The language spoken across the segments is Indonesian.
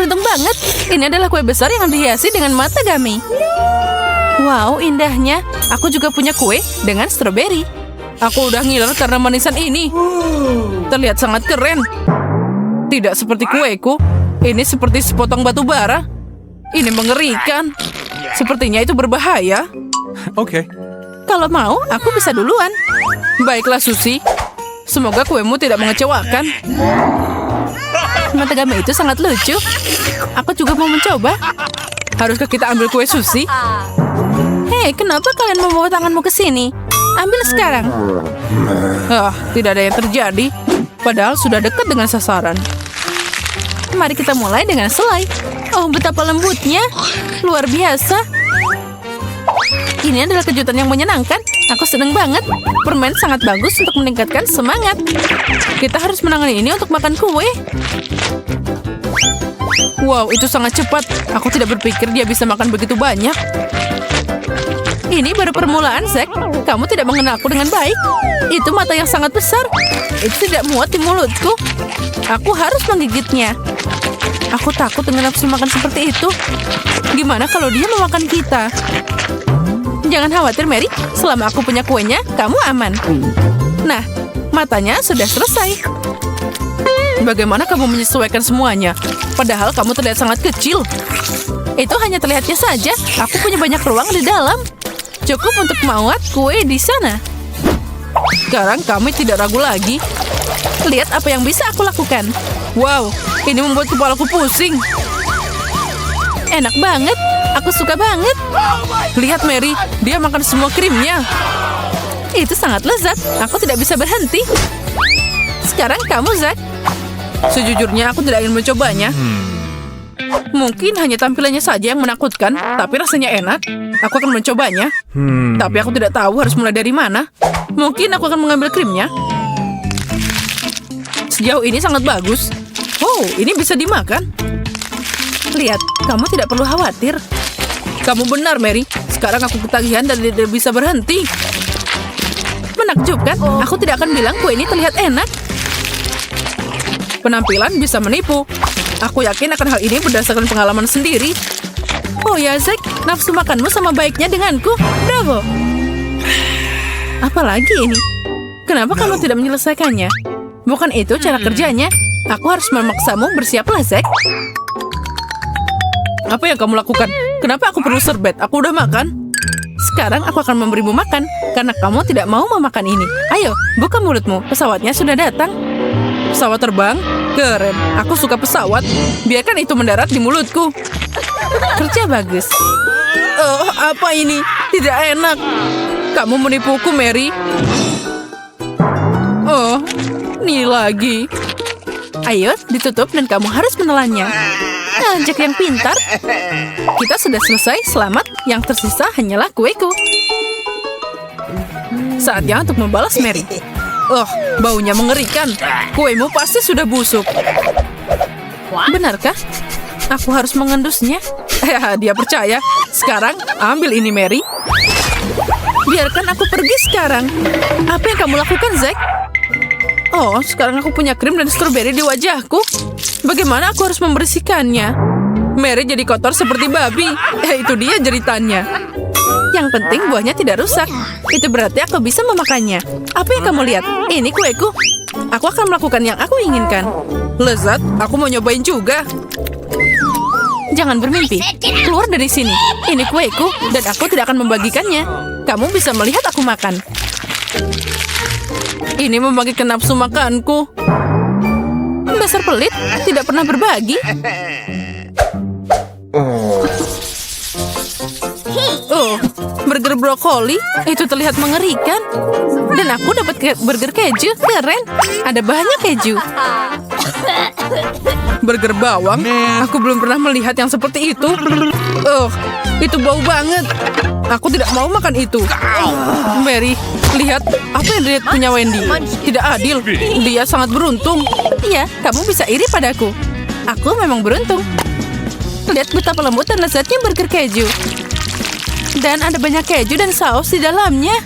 beruntung banget. Ini adalah kue besar yang dihiasi dengan matagami. Wow, indahnya. Aku juga punya kue dengan stroberi. Aku udah ngiler karena manisan ini. Terlihat sangat keren. Tidak seperti kueku. Ini seperti sepotong batu bara. Ini mengerikan. Sepertinya itu berbahaya. Oke. Kalau mau, aku bisa duluan. Baiklah, Susi. Semoga kuemu tidak mengecewakan. Matagami itu sangat lucu. Aku juga mau mencoba. Haruskah kita ambil kue Susi? Hei, kenapa kalian membawa tanganmu ke sini? Ambil sekarang. Tidak ada yang terjadi. Padahal sudah dekat dengan sasaran. Mari kita mulai dengan selai. Oh, betapa lembutnya. Luar biasa. Ini adalah kejutan yang menyenangkan. Aku senang banget. Permen sangat bagus untuk meningkatkan semangat. Kita harus menangani ini untuk makan kue. Wow, itu sangat cepat. Aku tidak berpikir dia bisa makan begitu banyak. Ini baru permulaan, Zack. Kamu tidak mengenalku dengan baik. Itu mata yang sangat besar. Itu tidak muat di mulutku. Aku harus menggigitnya. Aku takut dengan nafsu makan seperti itu. Gimana kalau dia memakan kita? Jangan khawatir, Mary. Selama aku punya kuenya, kamu aman. Nah, matanya sudah selesai. Bagaimana kamu menyesuaikan semuanya? Padahal kamu terlihat sangat kecil. Itu hanya terlihatnya saja. Aku punya banyak ruang di dalam. Cukup untuk muat kue di sana. Sekarang kami tidak ragu lagi. Lihat apa yang bisa aku lakukan. Wow, ini membuat kepalaku pusing. Enak banget. Aku suka banget. Lihat, Mary. Dia makan semua krimnya. Itu sangat lezat. Aku tidak bisa berhenti. Sekarang kamu, Zack. Sejujurnya aku tidak ingin mencobanya. Mungkin hanya tampilannya saja yang menakutkan, tapi rasanya enak. Aku akan mencobanya. Tapi aku tidak tahu harus mulai dari mana. Mungkin aku akan mengambil krimnya. Sejauh ini sangat bagus. Oh, ini bisa dimakan. Lihat, kamu tidak perlu khawatir. Kamu benar, Mary. Sekarang aku ketagihan dan tidak bisa berhenti. Menakjubkan, aku tidak akan bilang kue ini terlihat enak. Penampilan bisa menipu. Aku yakin akan hal ini berdasarkan pengalaman sendiri. Oh ya, Zack, nafsu makanmu sama baiknya denganku. Bravo. Apalagi ini? Kenapa kamu tidak menyelesaikannya? Bukan itu cara kerjanya. Aku harus memaksamu, bersiaplah, Zack. Apa yang kamu lakukan? Kenapa aku perlu serbet? Aku udah makan. Sekarang aku akan memberimu makan, karena kamu tidak mau memakan ini. Ayo, buka mulutmu. Pesawatnya sudah datang. Pesawat terbang? Keren. Aku suka pesawat. Biarkan itu mendarat di mulutku. Kerja bagus. Oh, apa ini? Tidak enak. Kamu menipuku, Mary. Oh, ini lagi. Ayo, ditutup dan kamu harus menelannya. Jack yang pintar. Kita sudah selesai. Selamat. Yang tersisa hanyalah kueku. Saatnya untuk membalas Mary. Oh, baunya mengerikan. Kuemu pasti sudah busuk. Benarkah? Aku harus mengendusnya. Dia percaya. Sekarang, ambil ini, Mary. Biarkan aku pergi sekarang. Apa yang kamu lakukan, Zack? Oh, sekarang aku punya krim dan stroberi di wajahku. Bagaimana aku harus membersihkannya? Mary jadi kotor seperti babi. Itu dia jeritannya. Yang penting buahnya tidak rusak. Itu berarti aku bisa memakannya. Apa yang kamu lihat? Ini kueku. Aku akan melakukan yang aku inginkan. Lezat, aku mau nyobain juga. Jangan bermimpi. Keluar dari sini. Ini kueku dan aku tidak akan membagikannya. Kamu bisa melihat aku makan. Ini membagikan nafsu makanku. Dasar pelit, tidak pernah berbagi. Oh, burger brokoli. Itu terlihat mengerikan. Dan aku dapat burger keju. Keren. Ada banyak keju. Burger bawang? Aku belum pernah melihat yang seperti itu. Oh, itu bau banget. Aku tidak mau makan itu. Mary, lihat apa yang dia punya Wendy. Tidak adil. Dia sangat beruntung. Iya, kamu bisa iri padaku. Aku memang beruntung. Lihat betapa lembut dan lezatnya burger keju. Dan ada banyak keju dan saus di dalamnya.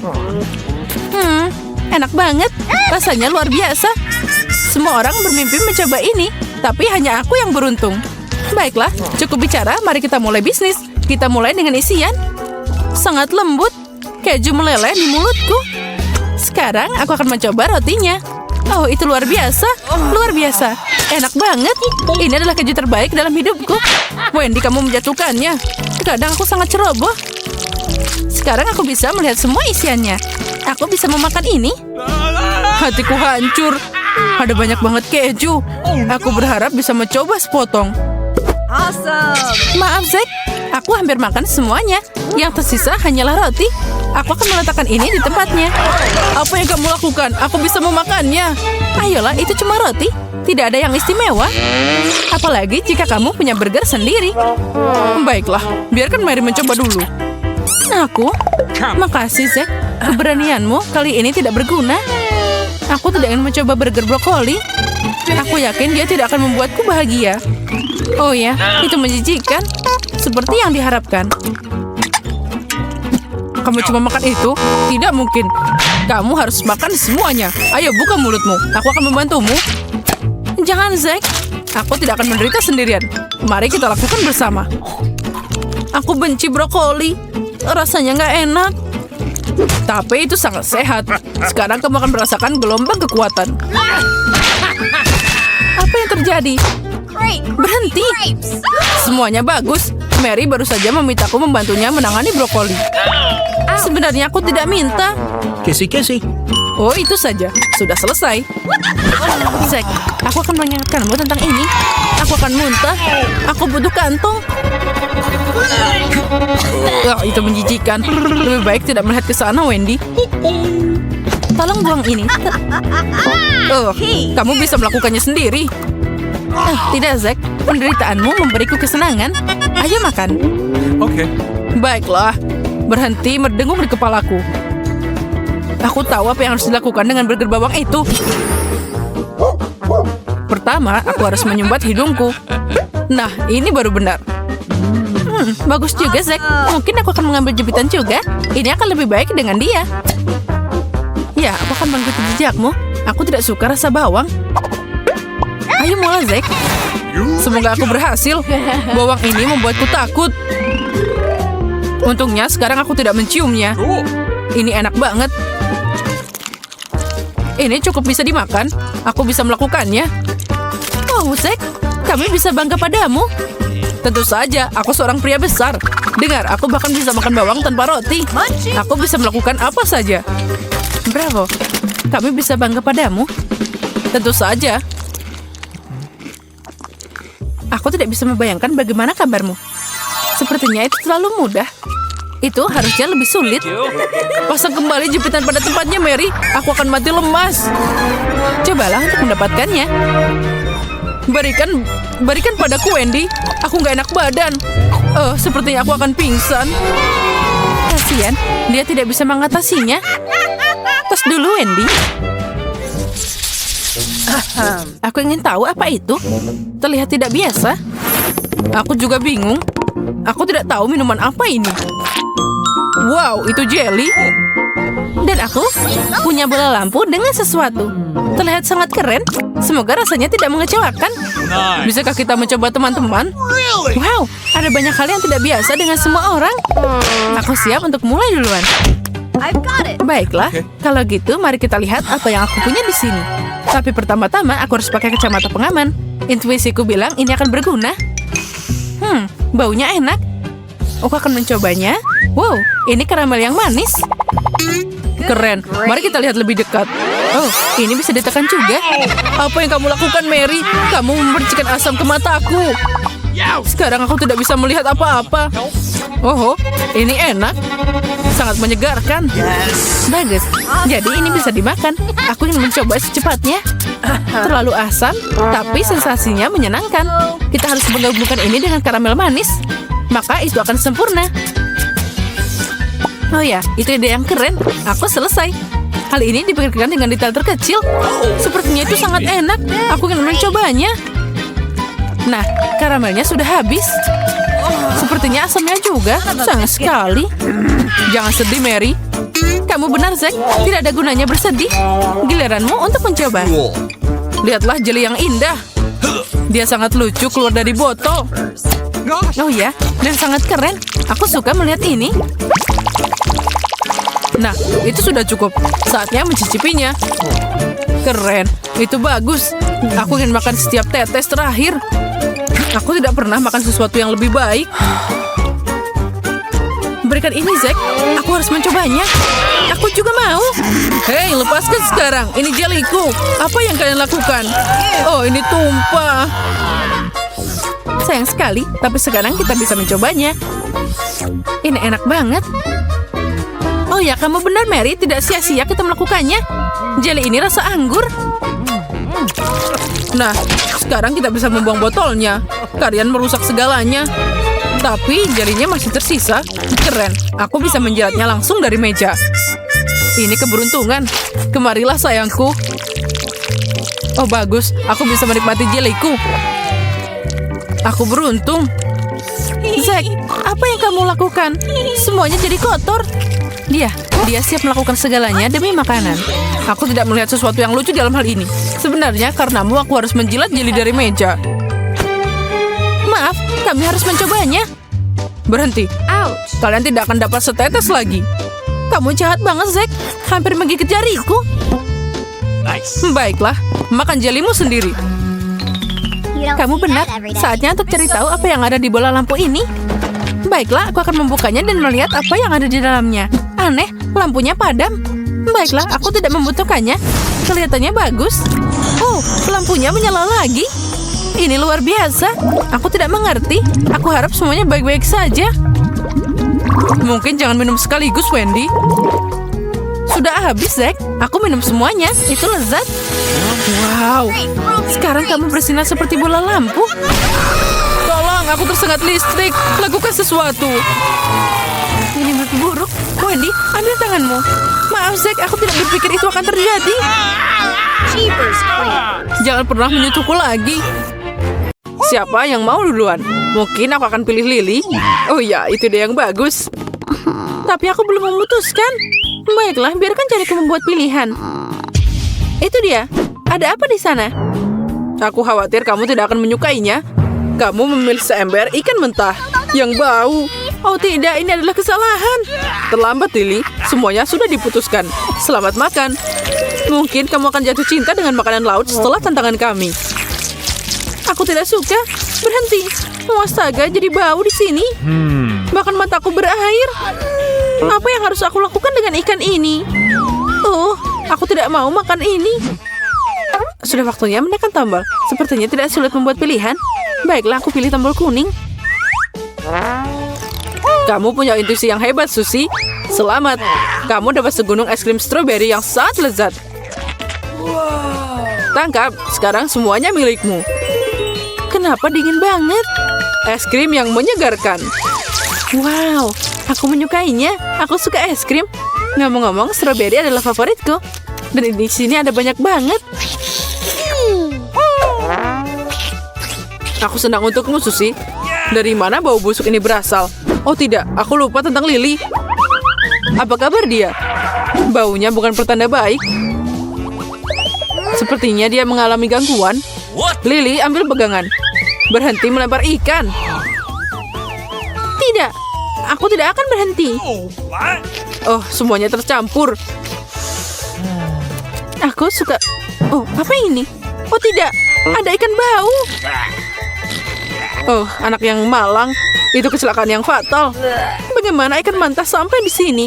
Enak banget. Rasanya luar biasa. Semua orang bermimpi mencoba ini, tapi hanya aku yang beruntung. Baiklah, cukup bicara, mari kita mulai bisnis. Kita mulai dengan isian. Sangat lembut, keju meleleh di mulutku. Sekarang aku akan mencoba rotinya. Oh, itu luar biasa. Luar biasa. Enak banget. Ini adalah keju terbaik dalam hidupku. Wendy, kamu menjatuhkannya. Kadang aku sangat ceroboh. Sekarang aku bisa melihat semua isiannya. Aku bisa memakan ini. Hatiku hancur. Ada banyak banget keju. Aku berharap bisa mencoba sepotong. Awesome. Maaf, Zack. Aku hampir makan semuanya. Yang tersisa hanyalah roti. Aku akan meletakkan ini di tempatnya. Apa yang kamu lakukan? Aku bisa memakannya. Ayolah, itu cuma roti. Tidak ada yang istimewa. Apalagi jika kamu punya burger sendiri. Baiklah, biarkan Mary mencoba dulu. Aku? Makasih, Zack. Keberanianmu kali ini tidak berguna. Aku tidak ingin mencoba burger brokoli. Aku yakin dia tidak akan membuatku bahagia. Oh ya, itu menjijikan. Seperti yang diharapkan. Kamu cuma makan itu? Tidak mungkin. Kamu harus makan semuanya. Ayo, buka mulutmu. Aku akan membantumu. Jangan, Zack. Aku tidak akan menderita sendirian. Mari kita lakukan bersama. Aku benci brokoli. Rasanya nggak enak. Tapi itu sangat sehat. Sekarang kamu akan merasakan gelombang kekuatan. Apa yang terjadi? Berhenti. Semuanya bagus. Mary baru saja memintaku membantunya menangani brokoli. Sebenarnya aku tidak minta. Kisi-kisi. Oh, itu saja. Sudah selesai. Zack, aku akan mengingatkanmu tentang ini. Aku akan muntah. Aku butuh kantong. Oh, itu menjijikan. Lebih baik tidak melihat ke sana, Wendy. Tolong buang ini. Oh, kamu bisa melakukannya sendiri. Tidak, Zack. Penderitaanmu memberiku kesenangan. Ayo makan. Oke. Baiklah. Berhenti berdengung di kepalaku. Aku tahu apa yang harus dilakukan dengan burger bawang itu. Pertama, aku harus menyumbat hidungku. Nah, ini baru benar. Bagus juga, Zack. Mungkin aku akan mengambil jepitan juga. Ini akan lebih baik dengan dia. Ya, aku akan mengikuti jejakmu. Aku tidak suka rasa bawang. Ayo mulai, Zack. Semoga aku berhasil. Bawang ini membuatku takut. Untungnya sekarang aku tidak menciumnya. Ini enak banget. Ini cukup bisa dimakan. Aku bisa melakukannya. Oh, Zack, kami bisa bangga padamu. Tentu saja, aku seorang pria besar. Dengar, aku bahkan bisa makan bawang tanpa roti. Aku bisa melakukan apa saja. Bravo, kami bisa bangga padamu. Tentu saja. Aku tidak bisa membayangkan bagaimana kabarmu. Sepertinya itu terlalu mudah. Itu harusnya lebih sulit. Pasang kembali jepitan pada tempatnya, Mary. Aku akan mati lemas. Cobalah untuk mendapatkannya. Berikan padaku, Wendy. Aku nggak enak badan. Sepertinya aku akan pingsan. Kasian, dia tidak bisa mengatasinya. Tos dulu, Wendy. Aku ingin tahu apa itu. Terlihat tidak biasa. Aku juga bingung. Aku tidak tahu minuman apa ini. Wow, itu jelly. Dan aku punya bola lampu dengan sesuatu. Terlihat sangat keren. Semoga rasanya tidak mengecewakan. Bisakah kita mencoba, teman-teman? Wow, ada banyak hal yang tidak biasa dengan semua orang. Aku siap untuk mulai duluan. Baiklah, kalau gitu mari kita lihat apa yang aku punya di sini. Tapi pertama-tama aku harus pakai kacamata pengaman. Intuisiku bilang ini akan berguna. Baunya enak. Aku akan mencobanya. Wow, ini karamel yang manis. Keren. Mari kita lihat lebih dekat. Oh, ini bisa ditekan juga. Apa yang kamu lakukan, Mary? Kamu memercikan asam ke mataku. Sekarang aku tidak bisa melihat apa-apa. Oh, ini enak. Sangat menyegarkan. Bagus. Jadi ini bisa dimakan. Aku ingin mencoba secepatnya. Terlalu asam, tapi sensasinya menyenangkan. Kita harus menggabungkan ini dengan karamel manis. Maka itu akan sempurna. Oh ya, itu ide yang keren. Aku selesai. Hal ini dipikirkan dengan detail terkecil. Sepertinya itu sangat enak. Aku ingin mencobanya. Nah, karamelnya sudah habis. Sepertinya asamnya juga. Sayang sekali. Jangan sedih, Mary. Kamu benar, Zack. Tidak ada gunanya bersedih. Giliranmu untuk mencoba. Lihatlah jelly yang indah. Dia sangat lucu keluar dari botol. Oh ya, dan sangat keren. Aku suka melihat ini. Nah, itu sudah cukup. Saatnya mencicipinya. Keren, itu bagus. Aku ingin makan setiap tetes terakhir. Aku tidak pernah makan sesuatu yang lebih baik. Berikan ini, Zack. Aku harus mencobanya. Aku juga mau. Hei, lepaskan sekarang. Ini jeliku. Apa yang kalian lakukan? Oh, ini tumpah. Sayang sekali, tapi sekarang kita bisa mencobanya. Ini enak banget. Oh ya, kamu benar, Mary. Tidak sia-sia kita melakukannya. Jelly ini rasa anggur. Nah, sekarang kita bisa membuang botolnya. Kalian merusak segalanya. Tapi jelinya masih tersisa. Keren, aku bisa menjilatnya langsung dari meja. Ini keberuntungan. Kemarilah sayangku. Oh bagus, aku bisa menikmati jeliku. Aku beruntung. Zack, apa yang kamu lakukan? Semuanya jadi kotor. Dia siap melakukan segalanya demi makanan. Aku tidak melihat sesuatu yang lucu dalam hal ini. Sebenarnya karenamu aku harus menjilat jeli dari meja. Maaf, kami harus mencobanya. Berhenti. Kalian tidak akan dapat setetes lagi. Kamu jahat banget, Zack. Hampir menggigit jariku. Nice. Baiklah, makan jelimu sendiri. Kamu benar. Saatnya untuk cari tahu apa yang ada di bola lampu ini. Baiklah, aku akan membukanya dan melihat apa yang ada di dalamnya. Aneh, lampunya padam. Baiklah, aku tidak membutuhkannya. Kelihatannya bagus. Oh, lampunya menyala lagi. Ini luar biasa. Aku tidak mengerti. Aku harap semuanya baik-baik saja. Mungkin jangan minum sekaligus, Wendy. Sudah habis, Zack. Aku minum semuanya. Itu lezat. Wow. Sekarang kamu bersinar seperti bola lampu. Tolong, aku tersengat listrik. Lakukan sesuatu. Ini mimpi buruk. Wendy, ambil tanganmu. Maaf, Zack. Aku tidak berpikir itu akan terjadi. Jangan pernah menyentuhku lagi. Siapa yang mau duluan? Mungkin aku akan pilih Lily. Oh ya, itu dia yang bagus. Tapi aku belum memutuskan. Baiklah, biarkan jariku membuat pilihan. Itu dia. Ada apa di sana? Aku khawatir kamu tidak akan menyukainya. Kamu memilih seember ikan mentah yang bau. Oh tidak, ini adalah kesalahan. Terlambat, Lily. Semuanya sudah diputuskan. Selamat makan. Mungkin kamu akan jatuh cinta dengan makanan laut setelah tantangan kami. Aku tidak suka. Berhenti. Astaga, jadi bau di sini. Bahkan mataku berair. Apa yang harus aku lakukan dengan ikan ini? Oh, aku tidak mau makan ini. Sudah waktunya menekan tombol. Sepertinya tidak sulit membuat pilihan. Baiklah, aku pilih tombol kuning. Kamu punya intuisi yang hebat, Susie. Selamat. Kamu dapat segunung es krim stroberi yang sangat lezat. Tangkap. Sekarang semuanya milikmu. Kenapa dingin banget? Es krim yang menyegarkan. Wow, aku menyukainya. Aku suka es krim. Ngomong-ngomong, stroberi adalah favoritku. Dan di sini ada banyak banget. Aku senang untukmu, Susie. Dari mana bau busuk ini berasal? Oh tidak, aku lupa tentang Lily. Apa kabar dia? Baunya bukan pertanda baik. Sepertinya dia mengalami gangguan. Lily, ambil pegangan. Berhenti melempar ikan. Tidak, aku tidak akan berhenti. Oh, semuanya tercampur. Aku suka... Oh, apa ini? Oh tidak, ada ikan bau. Oh, anak yang malang. Itu kecelakaan yang fatal. Bagaimana ikan manta sampai di sini?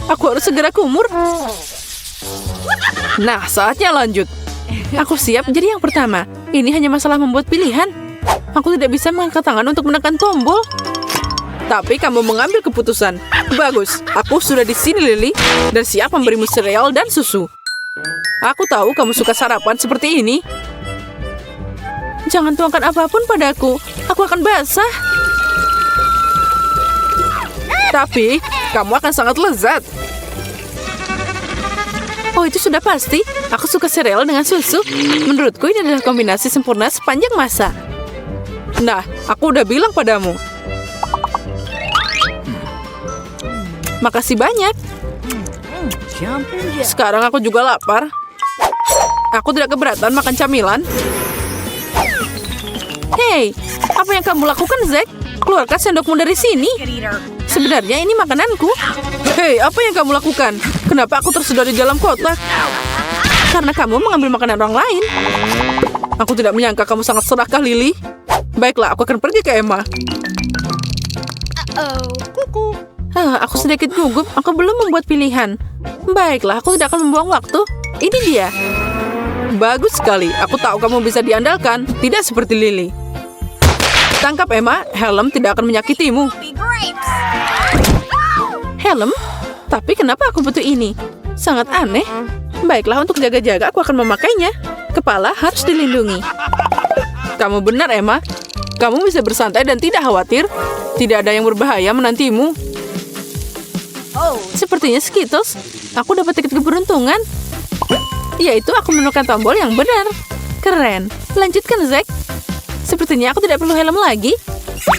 Aku harus segera kumur. Nah, saatnya lanjut. Aku siap jadi yang pertama. Ini hanya masalah membuat pilihan. Aku tidak bisa mengangkat tangan untuk menekan tombol. Tapi kamu mengambil keputusan. Bagus, aku sudah di sini, Lily, dan siap memberimu sereal dan susu. Aku tahu kamu suka sarapan seperti ini. Jangan tuangkan apapun padaku. Aku akan basah. Tapi, kamu akan sangat lezat. Oh, itu sudah pasti. Aku suka sereal dengan susu. Menurutku ini adalah kombinasi sempurna sepanjang masa. Nah, aku udah bilang padamu. Makasih banyak. Sekarang aku juga lapar. Aku tidak keberatan makan camilan. Hei, apa yang kamu lakukan, Zack? Keluarkan sendokmu dari sini. Sebenarnya ini makananku. Hei, apa yang kamu lakukan? Kenapa aku tersedot di dalam kotak? Karena kamu mengambil makanan orang lain. Aku tidak menyangka kamu sangat serakah, Lily. Baiklah, aku akan pergi ke Emma. Aku sedikit gugup. Aku belum membuat pilihan. Baiklah, aku tidak akan membuang waktu. Ini dia. Bagus sekali. Aku tahu kamu bisa diandalkan. Tidak seperti Lily. Tangkap, Emma. Helm tidak akan menyakitimu. Helm? Tapi kenapa aku butuh ini? Sangat aneh. Baiklah, untuk jaga-jaga aku akan memakainya. Kepala harus dilindungi. Kamu benar, Emma. Kamu bisa bersantai dan tidak khawatir. Tidak ada yang berbahaya menantimu. Sepertinya Skittles. Aku dapat tiket keberuntungan. Yaitu aku menemukan tombol yang benar. Keren. Lanjutkan, Zack. Sepertinya aku tidak perlu helm lagi.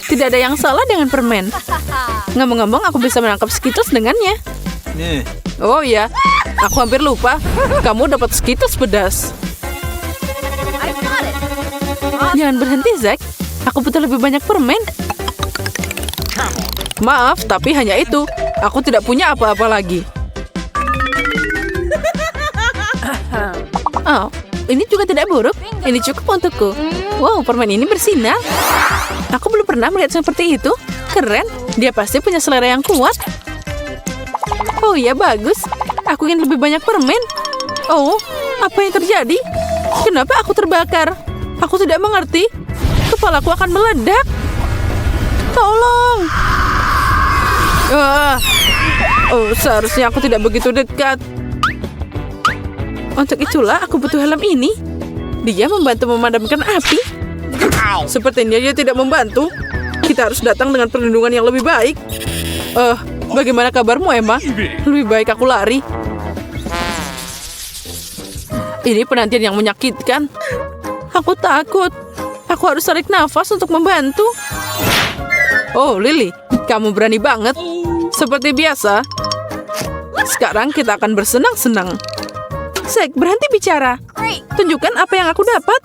Tidak ada yang salah dengan permen. Ngomong-ngomong, aku bisa menangkap Skittles dengannya. Oh ya, aku hampir lupa. Kamu dapat Skittles pedas. Jangan berhenti, Zack. Aku butuh lebih banyak permen. Maaf, tapi hanya itu. Aku tidak punya apa-apa lagi. Oh, ini juga tidak buruk. Ini cukup untukku. Wow, permen ini bersinar. Aku belum pernah melihat seperti itu. Keren. Dia pasti punya selera yang kuat. Oh iya, bagus. Aku ingin lebih banyak permen. Oh, apa yang terjadi? Kenapa aku terbakar? Aku tidak mengerti. Kepalaku akan meledak. Tolong. Oh, seharusnya aku tidak begitu dekat. Untuk itulah aku butuh helm ini. Dia membantu memadamkan api. Sepertinya dia tidak membantu. Kita harus datang dengan perlindungan yang lebih baik. Bagaimana kabarmu, Emma? Lebih baik aku lari. Ini penantian yang menyakitkan. Aku takut. Aku harus tarik nafas untuk membantu. Oh, Lily, kamu berani banget. Seperti biasa. Sekarang kita akan bersenang-senang. Zack, berhenti bicara. Tunjukkan apa yang aku dapat.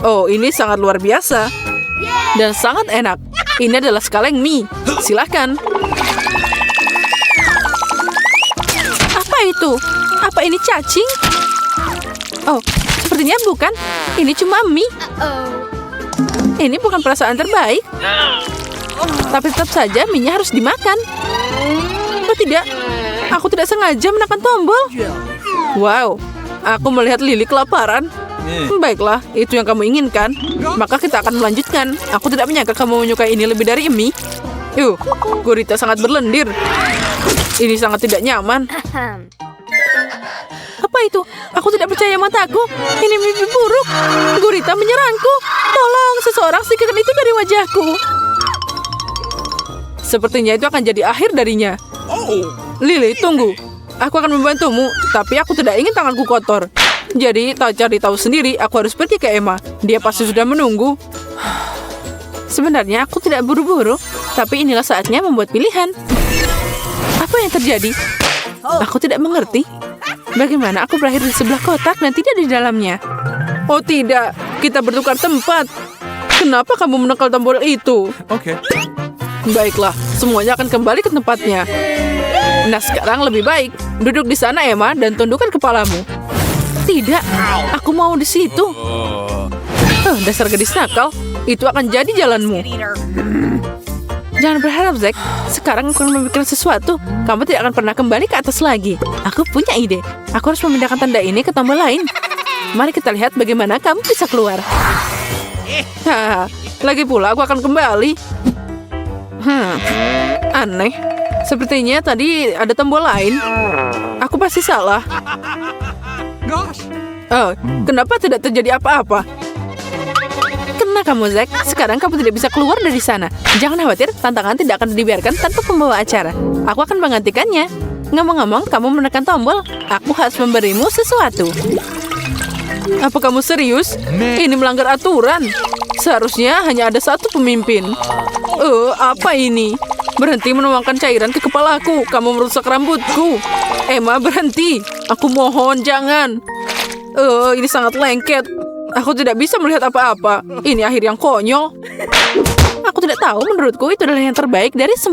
Oh, ini sangat luar biasa. Dan sangat enak. Ini adalah sekaleng mie. Silahkan. Apa itu? Apa ini cacing? Oh, sepertinya bukan. Ini cuma mie. Ini bukan perasaan terbaik. Tapi tetap saja mie-nya harus dimakan. Oh tidak, aku tidak sengaja menekan tombol. Wow, aku melihat Lily kelaparan. Baiklah, itu yang kamu inginkan. Maka kita akan melanjutkan. Aku tidak menyangka kamu menyukai ini lebih dari mie. Gurita sangat berlendir. Ini sangat tidak nyaman. Apa itu? Aku tidak percaya mataku. Ini mimpi buruk. Gurita menyerangku. Tolong, seseorang singkirkan itu dari wajahku. Sepertinya itu akan jadi akhir darinya. Lily, tunggu. Aku akan membantumu, tapi aku tidak ingin tanganku kotor. Jadi, cari tahu sendiri, aku harus pergi ke Emma. Dia pasti sudah menunggu. Sebenarnya aku tidak buru-buru, tapi inilah saatnya membuat pilihan. Apa yang terjadi? Aku tidak mengerti. Bagaimana aku berakhir di sebelah kotak dan tidak di dalamnya? Oh tidak, kita bertukar tempat. Kenapa kamu menekal tombol itu? Okay. Baiklah, semuanya akan kembali ke tempatnya. Nah, sekarang lebih baik. Duduk di sana, Emma, dan tundukkan kepalamu. Tidak, aku mau di situ. Dasar gadis nakal. Itu akan jadi jalanmu. Jangan berharap, Zack. Sekarang aku akan memikirkan sesuatu. Kamu tidak akan pernah kembali ke atas lagi. Aku punya ide. Aku harus memindahkan tanda ini ke tombol lain. Mari kita lihat bagaimana kamu bisa keluar. Lagi pula aku akan kembali. Aneh. Sepertinya tadi ada tombol lain. Aku pasti salah. Kenapa tidak terjadi apa-apa? Kena kamu, Zack. Sekarang kamu tidak bisa keluar dari sana. Jangan khawatir, tantangan tidak akan dibiarkan tanpa pembawa acara. Aku akan menggantikannya. Ngomong-ngomong, kamu menekan tombol. Aku harus memberimu sesuatu. Apa kamu serius? Ini melanggar aturan. Seharusnya hanya ada satu pemimpin. Apa ini? Berhenti menuangkan cairan ke kepalaku. Kamu merusak rambutku. Emma, berhenti. Aku mohon, jangan. Ini sangat lengket. Aku tidak bisa melihat apa-apa. Ini akhir yang konyol. Aku tidak tahu, menurutku itu adalah yang terbaik dari semua.